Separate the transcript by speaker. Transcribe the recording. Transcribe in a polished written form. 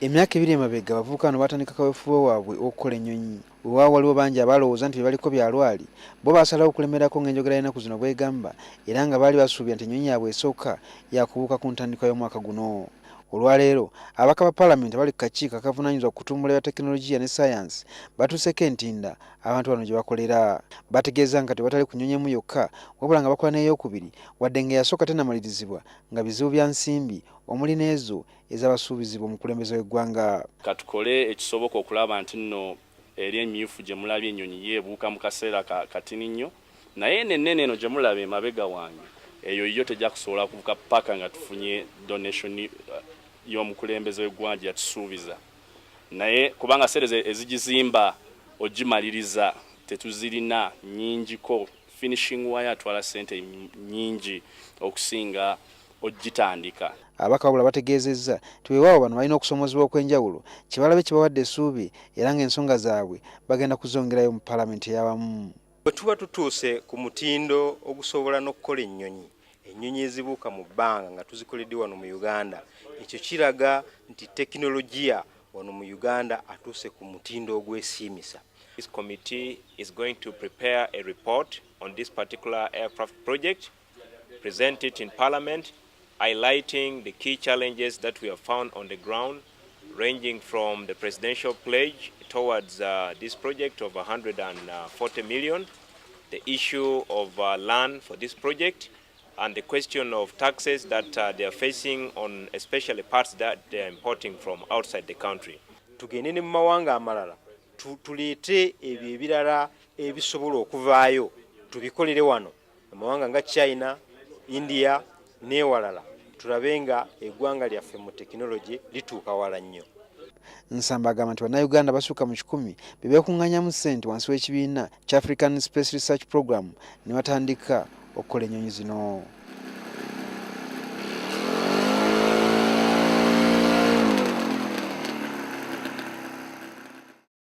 Speaker 1: Emyaka ebiri emabega abavubuka bano batandika kaweefube waabwe okukola ennyonyi. Weewaawo waliwo bangi abalowooza nti bebaliko bya lwali, bo baasalawo okulemerako ng'enjogera y'ennaku zino bw'egamba, era nga baali basuubira nti ennyonyi yaabwe esooka yakubuuka ku ntandikwa y'omwaka guno. Olwaleero ababaka ba Paalamenti abali ku kakiiko akavunaanyizibwa ku kutumbula bya tekinologiya ne sayansi batuuseko entinda abantu bano gye bakolera. Bategeeza nga tebatali ku nnyonyi emu yokka, wabula nga bakola n'eyokubiri, wadde ng'eyasooka tennamalirizibwa nga bizibu bya nsimbi omuli n'ezo ez'abasuubizi b'omukulembeze w'eggwanga.
Speaker 2: Katukole ekisoboka okulaba nti nno eri emyufu gye mulabye ennyonyi yeebuuka mu kaseera katini nnyo, naye n'ennene eno gye mulaba emabega wange eyo yo tejja kusobola kuvuka paka nga tufunye donation y'omukulembeze w'eggwanga yatusuubiza. Naye kubanga seera ezigizimba ogimaliriza tetuzirina nnyingiko, finishing wire atwala ssente nnyingi okusinga ogitandika.
Speaker 1: Ababaka wabula bategeezezza nti weewaawo bano balina okusomozebwa okw'enjawulo kye balabe kye bawadde essuubi era ng'ensonga zaabwe bagenda kuzongerayo mu Paalamenti ey'awamu.
Speaker 3: Bwe tuba tutuuse ku mutindo ogusobola n'okukola ennyonyi ezibuuka mu bbanga nga tuzikoledde wano mu Uganda, ekyo kiraga nti tekinologiya wano mu Uganda atuuse ku mutindo ogwesiimisa.
Speaker 4: This committee is going to prepare a report on this particular aircraft project, present it in Parliament, highlighting the key challenges that we have found on the ground, ranging from the presidential pledge towards this project of 140 million, the issue of land for this project, and the question of taxes that they are facing on especially parts that they are importing from outside the country.
Speaker 3: Tugende ne mu mawanga amalala tuleete ebyo ebirala ebisobola okuvaayo tubikolere wano amawanga nga China, India n'ewalala, tulabe nga eggwanga lyaffe mu tekinologi lituuka wala nnyo.
Speaker 1: Nsamba agamba nti Bannayuganda basukka mu 1,000 be beekuŋŋaanyamu ssente wansi w'ekibiina kya African Space Research Program ne batandika okukola ennyonyi zino.